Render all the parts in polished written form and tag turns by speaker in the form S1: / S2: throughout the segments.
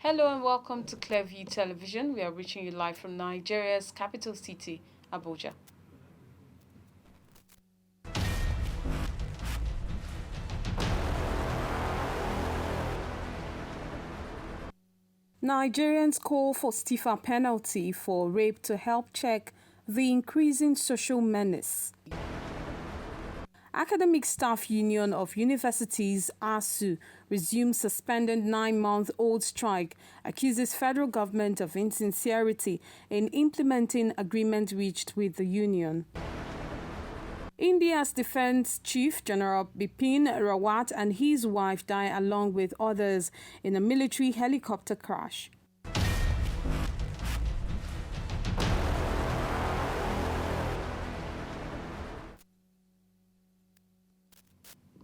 S1: Hello and welcome to Clearview Television. We are reaching you live from Nigeria's capital city, Abuja. Nigerians call for stiffer penalty for rape to help check the increasing social menace. Academic Staff Union of Universities ASU resumes suspended 9-month-old strike, accuses federal government of insincerity in implementing agreement reached with the union. India's Defense Chief General Bipin Rawat and his wife die along with others in a military helicopter crash.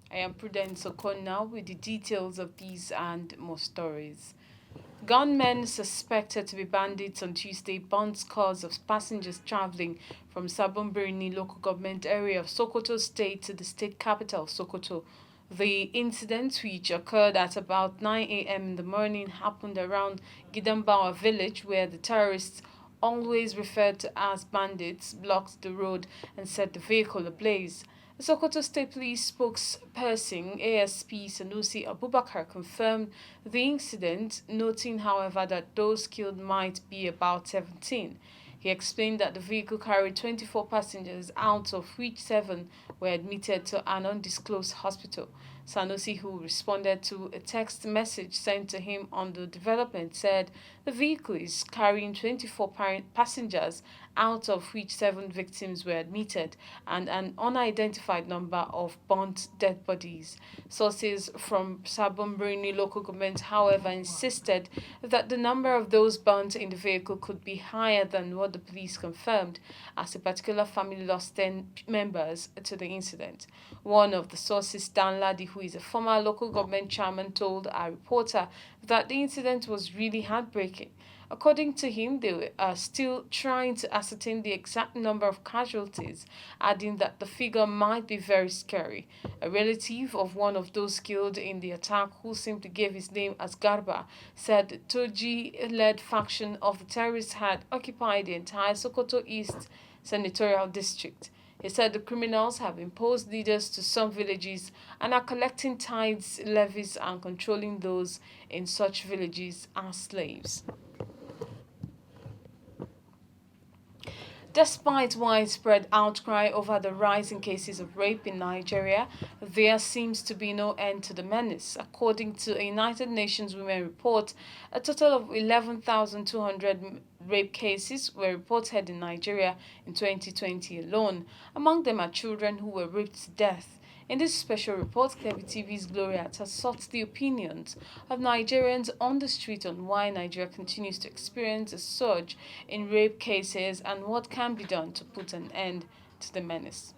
S1: I am Prudence Sokoto now with the details of these and more stories. Gunmen suspected to be bandits on Tuesday burnt cars of passengers traveling from Sabon local government area of Sokoto state to the state capital, Sokoto. The incident, which occurred at about 9 a.m. in the morning, happened around Gidambawa village where the terrorists, always referred to as bandits, blocked the road and set the vehicle ablaze. The Sokoto State Police spokesperson ASP Sanusi Abubakar confirmed the incident, noting, however, that those killed might be about 17. He explained that the vehicle carried 24 passengers, out of which 7 were admitted to an undisclosed hospital. Sanusi, who responded to a text message sent to him on the development, said the vehicle is carrying 24 passengers, out of which 7 victims were admitted, and an unidentified number of burnt dead bodies. Sources from Sabon local government, however, insisted that the number of those burnt in the vehicle could be higher than what the police confirmed, as a particular family lost 10 members to the incident. One of the sources, Dan Ladi, who is a former local government chairman, told a reporter that the incident was really heartbreaking. According to him, they are still trying to ascertain the exact number of casualties, adding that the figure might be very scary. A relative of one of those killed in the attack, who simply gave his name as Garba, said the Toji-led faction of the terrorists had occupied the entire Sokoto East senatorial district. He said the criminals have imposed leaders to some villages and are collecting tithes, levies, and controlling those in such villages as slaves. Despite widespread outcry over the rise in cases of rape in Nigeria, there seems to be no end to the menace. According to a United Nations Women report, a total of 11,200 rape cases were reported in Nigeria in 2020 alone. Among them are children who were raped to death. In this special report, Clearview TV's Gloria has sought the opinions of Nigerians on the street on why Nigeria continues to experience a surge in rape cases and what can be done to put an end to the menace.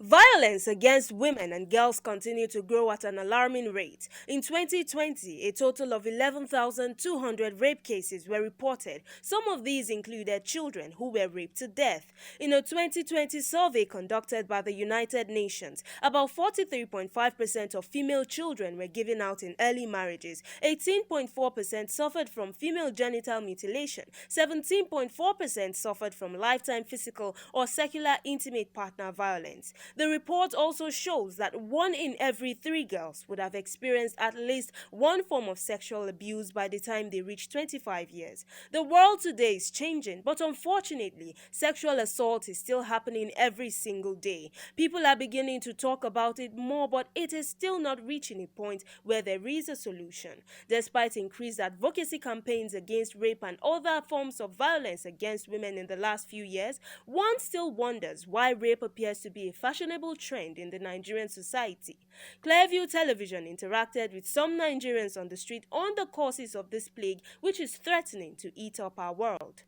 S2: Violence against women and girls continue to grow at an alarming rate. In 2020, a total of 11,200 rape cases were reported. Some of these included children who were raped to death. In a 2020 survey conducted by the United Nations, about 43.5% of female children were given out in early marriages, 18.4% suffered from female genital mutilation, 17.4% suffered from lifetime physical or secular intimate partner violence. The report also shows that 1 in every 3 girls would have experienced at least one form of sexual abuse by the time they reach 25 years. The world today is changing, but unfortunately, sexual assault is still happening every single day. People are beginning to talk about it more, but it is still not reaching a point where there is a solution. Despite increased advocacy campaigns against rape and other forms of violence against women in the last few years, one still wonders why rape appears to be a fashionable trend in the Nigerian society. Clearview Television interacted with some Nigerians on the street on the causes of this plague, which is threatening to eat up our world.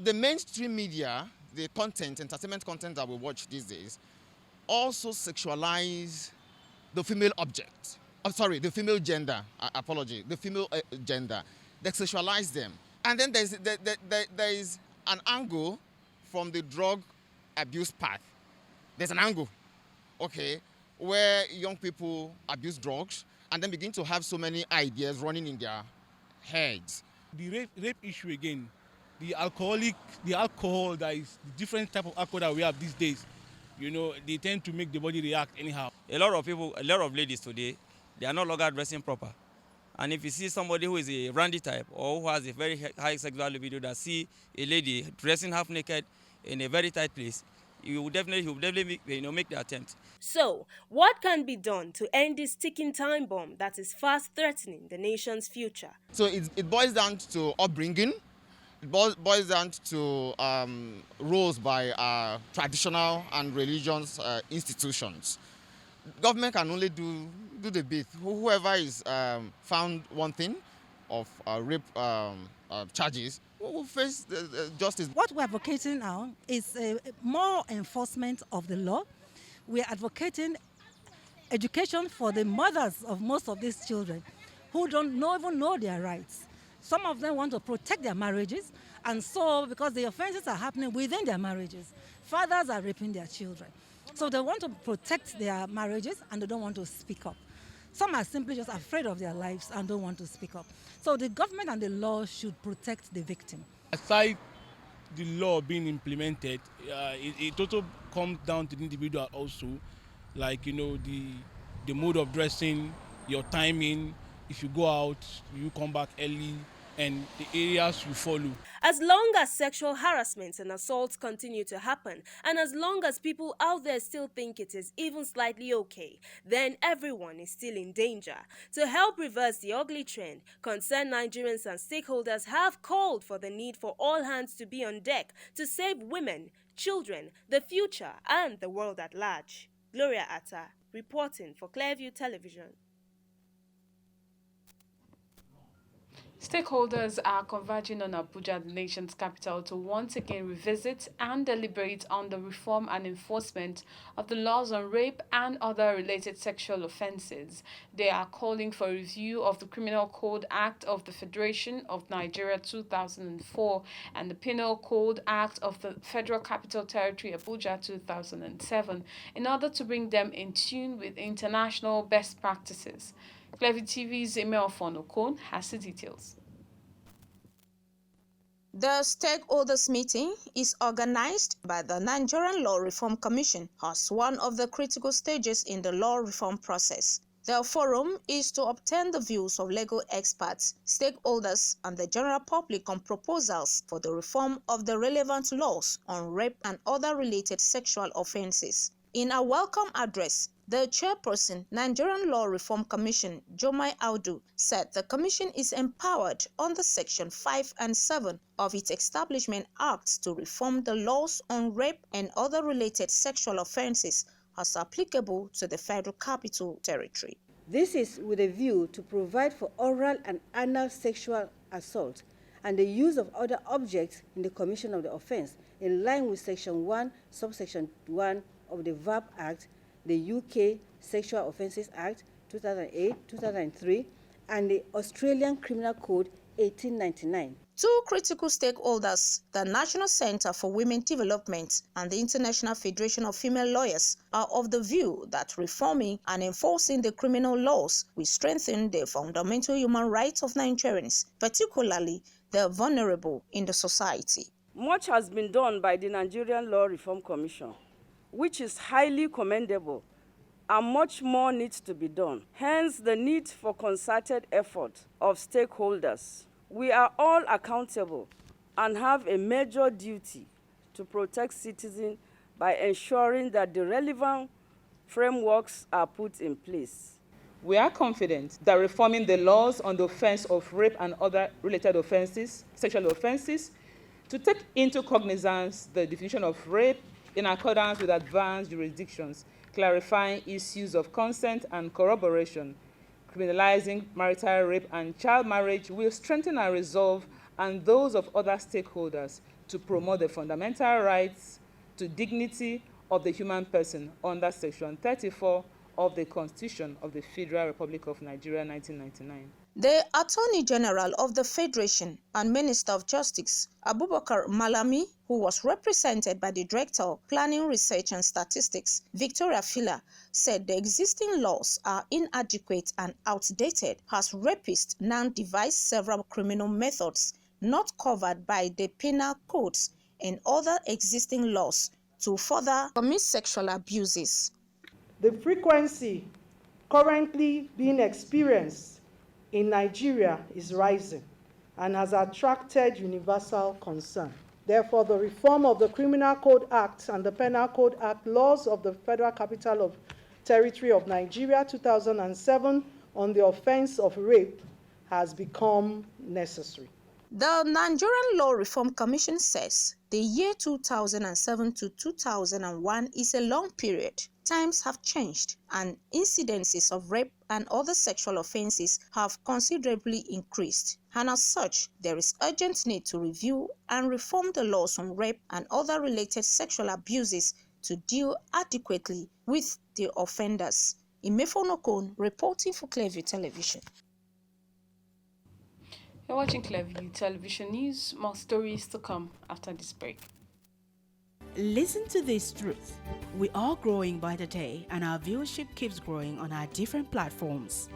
S3: The mainstream media, the content, entertainment content that we watch these days, also sexualize the female object. The female gender. The female gender. They sexualize them. And then there is an angle from the drug abuse path. There's an angle, okay, where young people abuse drugs, and then begin to have so many ideas running in their heads.
S4: The rape issue again, the alcohol that is the different type of alcohol that we have these days, they tend to make the body react anyhow.
S5: A lot of ladies today, they are no longer dressing proper. And if you see somebody who is a randy type or who has a very high sexual libido that see a lady dressing half naked in a very tight place, he will definitely make the attempt.
S2: So, what can be done to end this ticking time bomb that is fast threatening the nation's future?
S3: So it boils down to upbringing. It boils down to roles by traditional and religious institutions. Government can only do the bit. Whoever is found wanting of rape charges will face justice.
S6: What we're advocating now is more enforcement of the law. We're advocating education for the mothers of most of these children who don't even know their rights. Some of them want to protect their marriages, and so because the offenses are happening within their marriages, fathers are raping their children. So they want to protect their marriages and they don't want to speak up. Some are simply just afraid of their lives and don't want to speak up. So the government and the law should protect the victim.
S4: Aside the law being implemented, it also comes down to the individual also, like the mode of dressing, your timing. If you go out, you come back early, and the areas you follow.
S2: As long as sexual harassment and assaults continue to happen, and as long as people out there still think it is even slightly okay, then everyone is still in danger. To help reverse the ugly trend, concerned Nigerians and stakeholders have called for the need for all hands to be on deck to save women, children, the future, and the world at large. Gloria Atta, reporting for Clearview Television.
S1: Stakeholders are converging on Abuja, the nation's capital, to once again revisit and deliberate on the reform and enforcement of the laws on rape and other related sexual offences. They are calling for a review of the Criminal Code Act of the Federation of Nigeria 2004 and the Penal Code Act of the Federal Capital Territory Abuja 2007 in order to bring them in tune with international best practices. Clearview TV's Emil Fonokon has the details.
S7: The stakeholders meeting is organized by the Nigerian Law Reform Commission as one of the critical stages in the law reform process. The forum is to obtain the views of legal experts, stakeholders, and the general public on proposals for the reform of the relevant laws on rape and other related sexual offenses. In a welcome address, the chairperson, Nigerian Law Reform Commission, Jomai Audu, said the commission is empowered under Section 5 and 7 of its Establishment Acts to reform the laws on rape and other related sexual offenses as applicable to the Federal Capital Territory.
S8: This is with a view to provide for oral and anal sexual assault and the use of other objects in the commission of the offense in line with Section 1, subsection 1 of the VAP Act, the UK Sexual Offences Act 2008, 2003, and the Australian Criminal Code 1899.
S7: Two critical stakeholders, the National Center for Women Development and the International Federation of Female Lawyers, are of the view that reforming and enforcing the criminal laws will strengthen the fundamental human rights of Nigerians, particularly the vulnerable in the society.
S8: Much has been done by the Nigerian Law Reform Commission, which is highly commendable, and much more needs to be done. Hence, the need for concerted effort of stakeholders. We are all accountable and have a major duty to protect citizens by ensuring that the relevant frameworks are put in place.
S9: We are confident that reforming the laws on the offense of rape and other related offenses, sexual offenses, to take into cognizance the definition of rape in accordance with advanced jurisdictions, clarifying issues of consent and corroboration, criminalizing marital rape and child marriage will strengthen our resolve and those of other stakeholders to promote the fundamental rights to dignity of the human person under Section 34 of the Constitution of the Federal Republic of Nigeria, 1999.
S7: The Attorney General of the Federation and Minister of Justice, Abubakar Malami, who was represented by the Director of Planning, Research and Statistics, Victoria Fila, said the existing laws are inadequate and outdated as rapists now devise several criminal methods not covered by the penal codes and other existing laws to further commit sexual abuses.
S10: The frequency currently being experienced in Nigeria is rising and has attracted universal concern. Therefore, the reform of the Criminal Code Act and the Penal Code Act laws of the Federal Capital of Territory of Nigeria 2007 on the offense of rape has become necessary.
S7: The Nigerian Law Reform Commission says the year 2007 to 2001 is a long period. Times have changed and incidences of rape and other sexual offenses have considerably increased. And as such, there is urgent need to review and reform the laws on rape and other related sexual abuses to deal adequately with the offenders. Imefonokon reporting for Clearview Television.
S1: You're watching Clearview Television News. More stories to come after this break.
S11: Listen to this truth. We are growing by the day and our viewership keeps growing on our different platforms.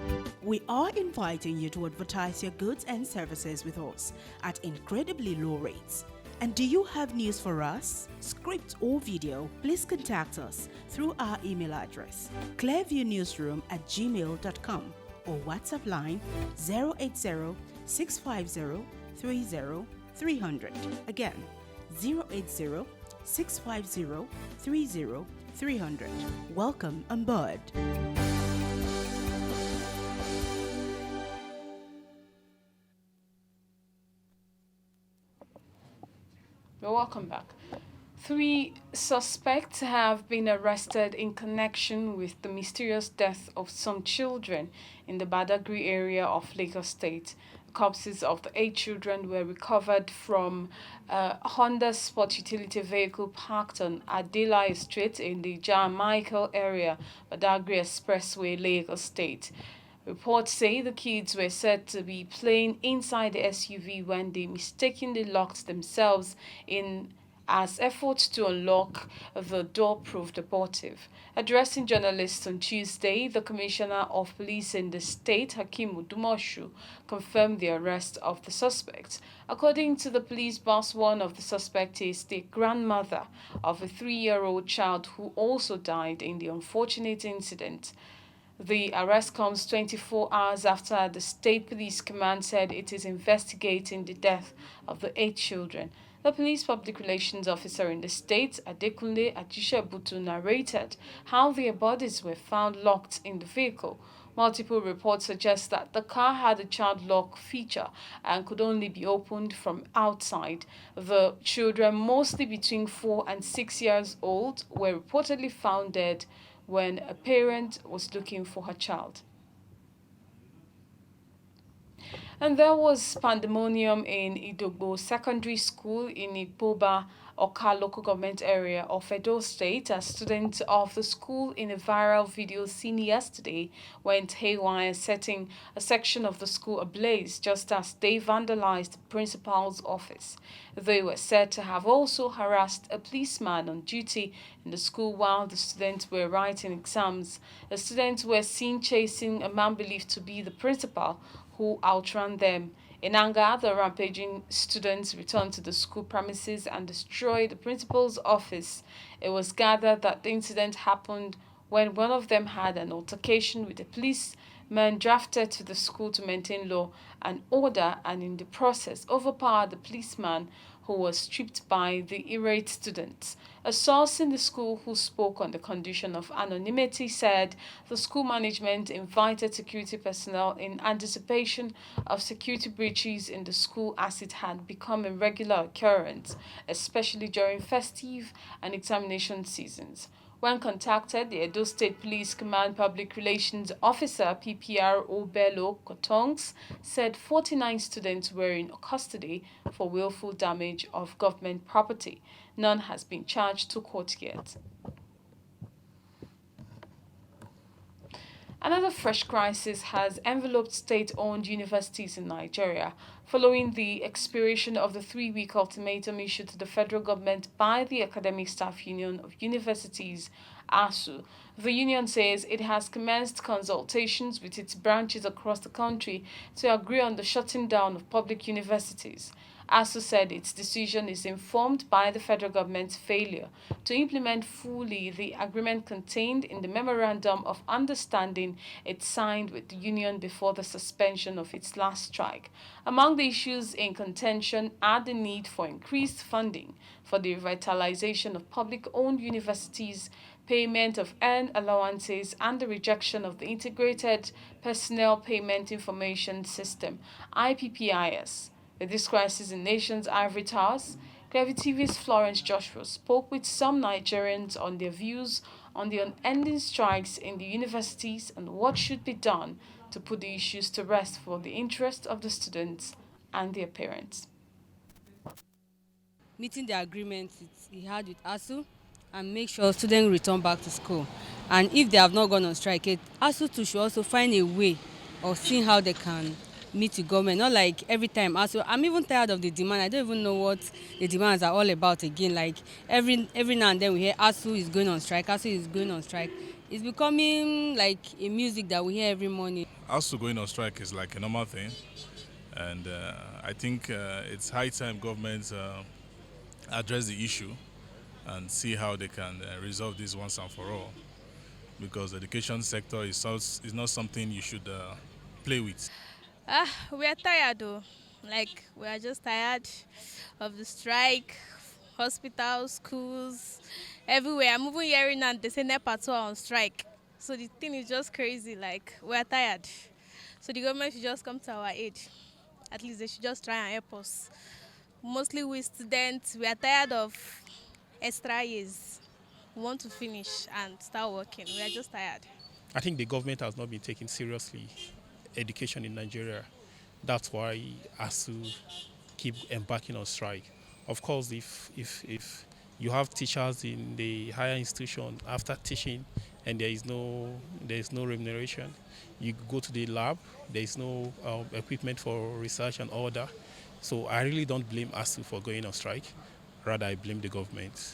S11: We are inviting you to advertise your goods and services with us at incredibly low rates. And do you have news for us? Script or video? Please contact us through our email address clearviewnewsroom@gmail.com or WhatsApp line 080-650-30-300. Again, 080-650-30-300. Welcome on board.
S1: Welcome back. 3 suspects have been arrested in connection with the mysterious death of some children in the Badagry area of Lagos State. Corpses of the 8 children were recovered from a Honda Sport utility vehicle parked on Adelaide Street in the John Michael area, Badagry Expressway, Lagos State. Reports say the kids were said to be playing inside the SUV when they mistakenly locked themselves in as efforts to unlock the door proved abortive. Addressing journalists on Tuesday, the Commissioner of Police in the state, Hakeem Udumoshu, confirmed the arrest of the suspects. According to the police boss, one of the suspects is the grandmother of a 3-year-old child who also died in the unfortunate incident. The arrest comes 24 hours after the State Police Command said it is investigating the death of the 8 children. The police public relations officer in the state, Adekunle Ajishabutu, narrated how their bodies were found locked in the vehicle. Multiple reports suggest that the car had a child lock feature and could only be opened from outside. The children, mostly between 4 and 6 years old, were reportedly found dead when a parent was looking for her child. And there was pandemonium in Idogbo Secondary School in Ipoba, Oka local government area of Edo State as students of the school in a viral video seen yesterday went haywire, setting a section of the school ablaze just as they vandalized the principal's office. They were said to have also harassed a policeman on duty in the school while the students were writing exams. The students were seen chasing a man believed to be the principal, who outran them. In anger, the rampaging students returned to the school premises and destroyed the principal's office. It was gathered that the incident happened when one of them had an altercation with a policeman drafted to the school to maintain law and order, and in the process overpowered the policeman, who was stripped by the irate students. A source in the school who spoke on the condition of anonymity said the school management invited security personnel in anticipation of security breaches in the school as it had become a regular occurrence, especially during festive and examination seasons. When contacted, the Edo State Police Command Public Relations Officer PPR Obelo Kotongs said 49 students were in custody for willful damage of government property. None has been charged to court yet. Another fresh crisis has enveloped state-owned universities in Nigeria following the expiration of the three-week ultimatum issued to the federal government by the Academic Staff Union of Universities, ASU. The union says it has commenced consultations with its branches across the country to agree on the shutting down of public universities. ASU said its decision is informed by the federal government's failure to implement fully the agreement contained in the Memorandum of Understanding it signed with the union before the suspension of its last strike. Among the issues in contention are the need for increased funding for the revitalization of public-owned universities, payment of earned allowances, and the rejection of the Integrated Personnel Payment Information System, IPPIS. With this crisis in nation's ivory towers, Clearview TV's Florence Joshua spoke with some Nigerians on their views on the unending strikes in the universities and what should be done to put the issues to rest for the interest of the students and their parents.
S12: Meeting the agreement he had with ASU and make sure students return back to school. And if they have not gone on strike, ASU too should also find a way of seeing how they can meet the government. Not like every time ASU. I'm even tired of the demand. I don't even know what the demands are all about again. Like every now and then we hear ASU is going on strike, ASU is going on strike. It's becoming like a music that we hear every morning.
S13: ASU going on strike is like a normal thing. And I think it's high time governments address the issue and see how they can resolve this once and for all. Because the education sector is not something you should play with.
S14: We are tired though. Like, we are just tired of the strike, hospitals, schools, everywhere. I'm even hearing that they say NEPA too are on strike. So the thing is just crazy. Like, we are tired. So the government should just come to our aid. At least they should just try and help us. Mostly we students, we are tired of extra years. We want to finish and start working. We are just tired.
S4: I think the government has not been taking seriously education in Nigeria. That's why ASU keep embarking on strike. Of course, if you have teachers in the higher institution after teaching and there is no remuneration, you go to the lab, there is no equipment for research and order. So I really don't blame ASU for going on strike. Rather, I blame the government.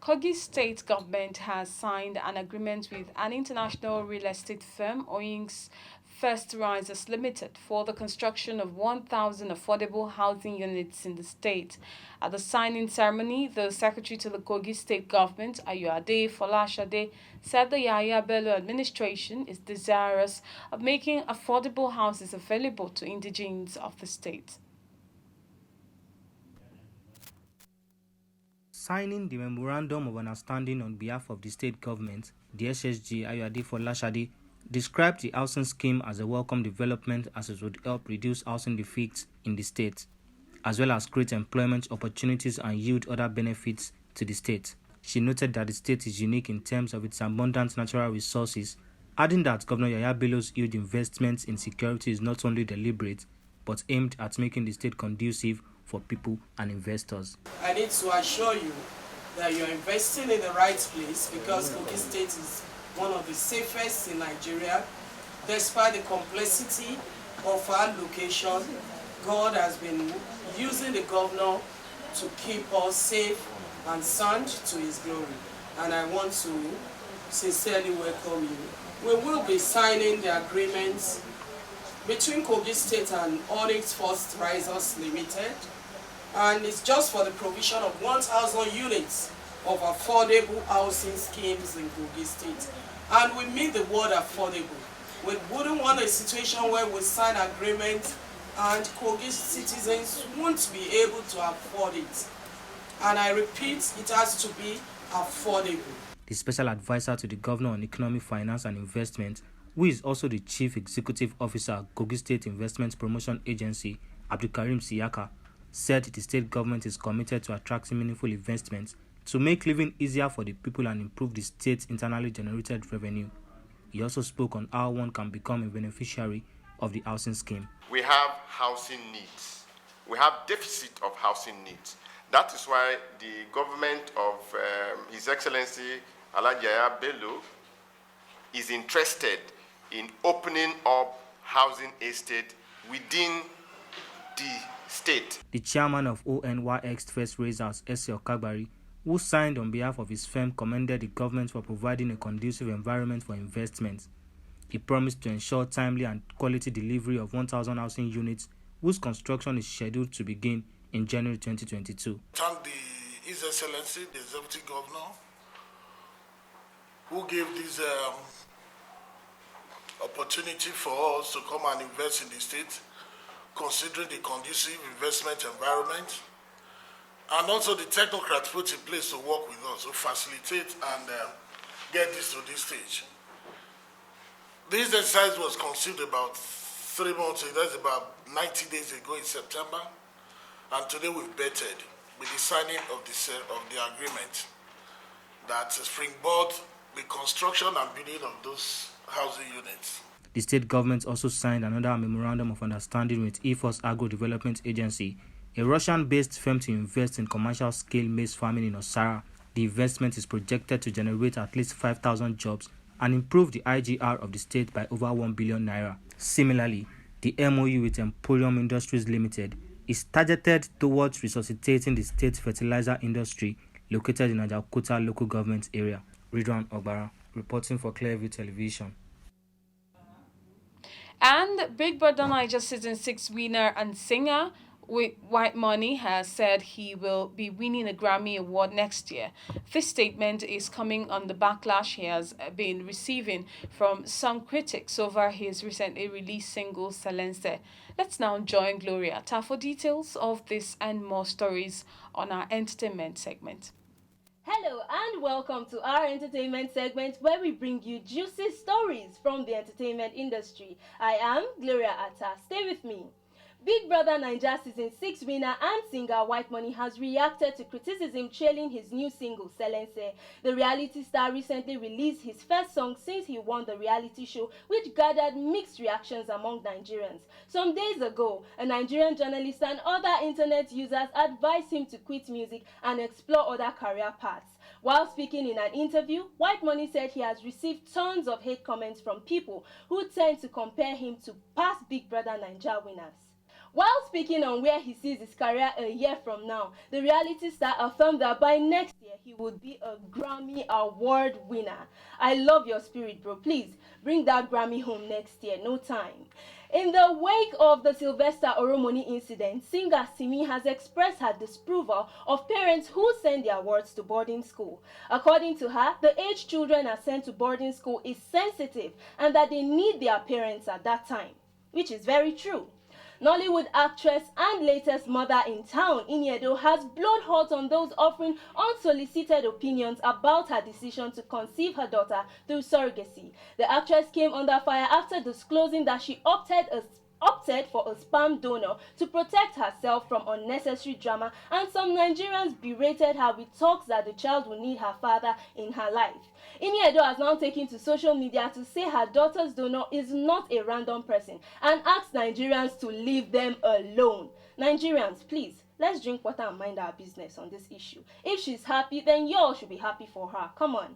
S1: Kogi state government has signed an agreement with an international real estate firm, Oyinks First Risers Limited, for the construction of 1,000 affordable housing units in the state. At the signing ceremony, the secretary to the Kogi state government, Ayuade Folashade, said the Yahya Bello administration is desirous of making affordable houses available to indigenes of the state.
S15: Signing the Memorandum of Understanding on behalf of the state government, the SSG Ayuade Folashade described the housing scheme as a welcome development as it would help reduce housing defects in the state, as well as create employment opportunities and yield other benefits to the state. She noted that the state is unique in terms of its abundant natural resources, adding that Governor Yahya Bello's huge investments in security is not only deliberate, but aimed at making the state conducive for people and investors.
S16: I need to assure you that you're investing in the right place because Kogi State is one of the safest in Nigeria. Despite the complexity of our location, God has been using the governor to keep us safe and sound to his glory. And I want to sincerely welcome you. We will be signing the agreements between Kogi State and Onyx First Risers Limited. And it's just for the provision of 1,000 units of affordable housing schemes in Kogi State. And we mean the word affordable. We wouldn't want a situation where we sign agreements and Kogi citizens won't be able to afford it. And I repeat, it has to be affordable.
S15: The special advisor to the governor on economic finance and investment, who is also the chief executive officer of Kogi State Investment Promotion Agency, Abdulkarim Siyaka, said the state government is committed to attracting meaningful investments to make living easier for the people and improve the state's internally generated revenue. He also spoke on how one can become a beneficiary of the housing scheme.
S17: We have housing needs. We have deficit of housing needs. That is why the government of His Excellency Alajaya Bello, is interested in opening up housing estate within the state.
S15: The chairman of ONYX First Raisers, S.L. Kagbari, who signed on behalf of his firm, commended the government for providing a conducive environment for investment. He promised to ensure timely and quality delivery of 1,000 housing units, whose construction is scheduled to begin in January 2022.
S18: Thank His Excellency, the Executive Governor, who gave this opportunity for us to come and invest in the state, considering the conducive investment environment, and also the technocrats put in place to work with us to facilitate and get this to this stage. This exercise was conceived about 3 months ago, that's about 90 days ago in September, and today we've betted with the signing of the agreement that springboard the construction and building of those housing units.
S15: The state government also signed another memorandum of understanding with EFOS Agro Development Agency, a Russian-based firm to invest in commercial-scale maize farming in Osara. The investment is projected to generate at least 5,000 jobs and improve the IGR of the state by over 1 billion naira. Similarly, the MOU with Emporium Industries Limited is targeted towards resuscitating the state fertilizer industry located in Ajaokuta local government area. Ridwan Ogbara, reporting for Clearview Television.
S1: And Big Brother Niger Season 6 winner and singer with White Money has said he will be winning a Grammy Award next year. This statement is coming on the backlash he has been receiving from some critics over his recently released single Silense. Let's now join Gloria Atta for details of this and more stories on our entertainment segment.
S19: Hello and welcome to our entertainment segment where we bring you juicy stories from the entertainment industry. I am Gloria Atta. Stay with me. Big Brother Naija Season 6 winner and singer White Money has reacted to criticism trailing his new single, Silense. The reality star recently released his first song since he won the reality show, which gathered mixed reactions among Nigerians. Some days ago, a Nigerian journalist and other internet users advised him to quit music and explore other career paths. While speaking in an interview, White Money said he has received tons of hate comments from people who tend to compare him to past Big Brother Naija winners. While speaking on where he sees his career a year from now, the reality star affirmed that by next year he would be a Grammy Award winner. I love your spirit, bro. Please bring that Grammy home next year. No time. In the wake of the Sylvester Oromoni incident, singer Simi has expressed her disapproval of parents who send their wards to boarding school. According to her, the age children are sent to boarding school is sensitive and that they need their parents at that time, which is very true. Nollywood actress and latest mother in town, Iniedo, has blown hot on those offering unsolicited opinions about her decision to conceive her daughter through surrogacy. The actress came under fire after disclosing that she opted for a sperm donor to protect herself from unnecessary drama, and some Nigerians berated her with talks that the child will need her father in her life. Iniedo has now taken to social media to say her daughter's donor is not a random person and asked Nigerians to leave them alone. Nigerians, please, let's drink water and mind our business on this issue. If she's happy, then y'all should be happy for her. Come on.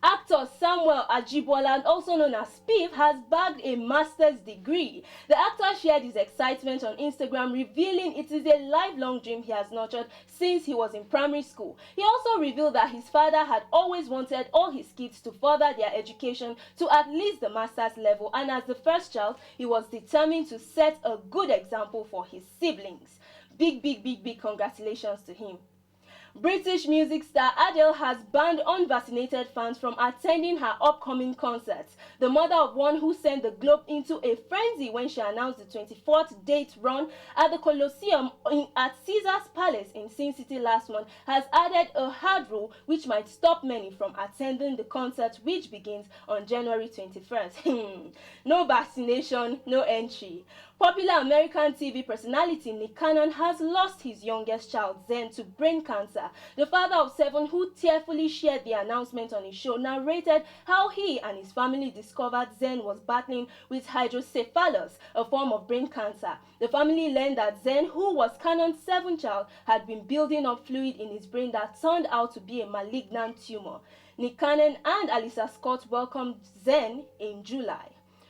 S19: Actor Samuel Ajibola, also known as Spiff, has bagged a master's degree. The actor shared his excitement on Instagram, revealing it is a lifelong dream he has nurtured since he was in primary school. He also revealed that his father had always wanted all his kids to further their education to at least the master's level, and as the first child, he was determined to set a good example for his siblings. Big congratulations to him. British music star Adele has banned unvaccinated fans from attending her upcoming concerts. The mother of one who sent the globe into a frenzy when she announced the 24th date run at the Colosseum at Caesar's Palace in Sin City last month has added a hard rule which might stop many from attending the concert, which begins on January 21st. No vaccination, no entry. Popular American TV personality Nick Cannon has lost his youngest child, Zen, to brain cancer. The father of 7, who tearfully shared the announcement on his show, narrated how he and his family discovered Zen was battling with hydrocephalus, a form of brain cancer. The family learned that Zen, who was Cannon's 7th child, had been building up fluid in his brain that turned out to be a malignant tumor. Nick Cannon and Alyssa Scott welcomed Zen in July.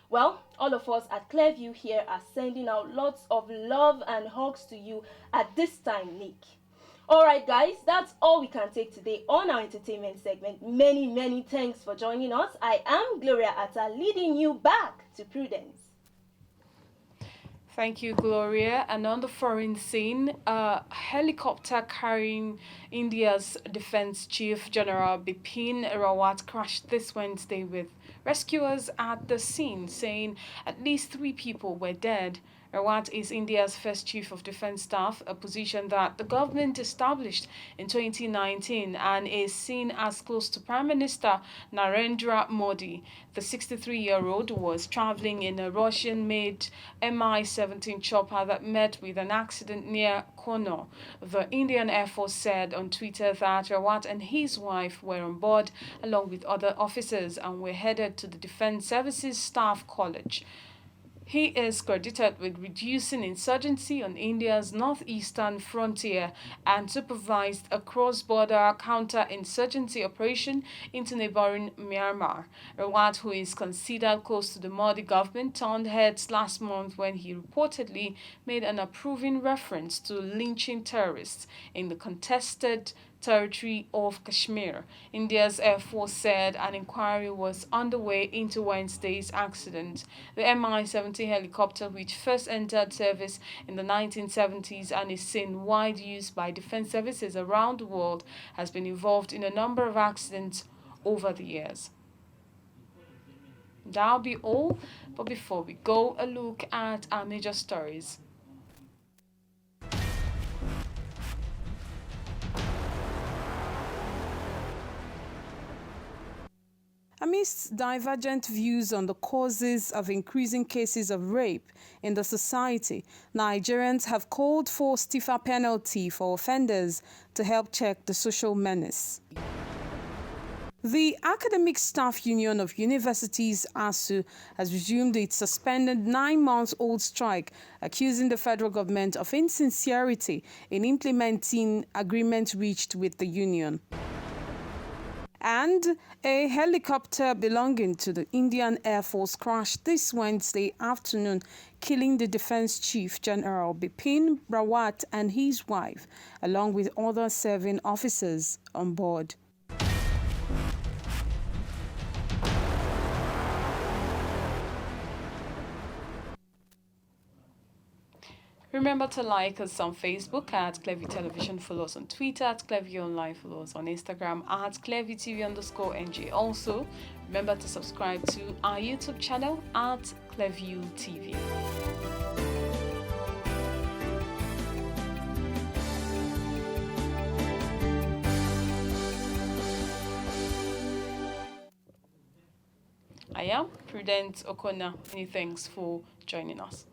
S19: Well, all of us at Clearview here are sending out lots of love and hugs to you at this time, Nick. Alright guys, that's all we can take today on our entertainment segment. Many thanks for joining us. I am Gloria Atta, leading you back to Prudence.
S1: Thank you, Gloria. And on the foreign scene, a helicopter carrying India's Defense Chief General Bipin Rawat crashed this Wednesday with rescuers at the scene, saying at least 3 people were dead. Rawat is India's first Chief of Defense Staff, a position that the government established in 2019 and is seen as close to Prime Minister Narendra Modi. The 63-year-old was traveling in a Russian-made Mi-17 chopper that met with an accident near Kono. The Indian Air Force said on Twitter that Rawat and his wife were on board along with other officers and were headed to the Defense Services Staff College. He is credited with reducing insurgency on India's northeastern frontier and supervised a cross-border counter-insurgency operation into neighboring Myanmar. Rawat, who is considered close to the Modi government, turned heads last month when he reportedly made an approving reference to lynching terrorists in the contested territory of Kashmir. India's Air Force said an inquiry was underway into Wednesday's accident. The Mi-17 helicopter, which first entered service in the 1970s and is seen wide use by defense services around the world, has been involved in a number of accidents over the years. That'll be all, but before we go, a look at our major stories. Amidst divergent views on the causes of increasing cases of rape in the society, Nigerians have called for stiffer penalty for offenders to help check the social menace. The Academic Staff Union of Universities, ASU, has resumed its suspended 9-month-old strike, accusing the federal government of insincerity in implementing agreements reached with the union. And a helicopter belonging to the Indian Air Force crashed this Wednesday afternoon, killing the Defense Chief General Bipin Rawat and his wife, along with other serving officers on board. Remember to like us on Facebook at Clearview Television, follow us on Twitter at Clearview Online, follow us on Instagram at ClearviewTV_NG. Also, remember to subscribe to our YouTube channel at Clearview TV. I am Prudence Okona. Many thanks for joining us.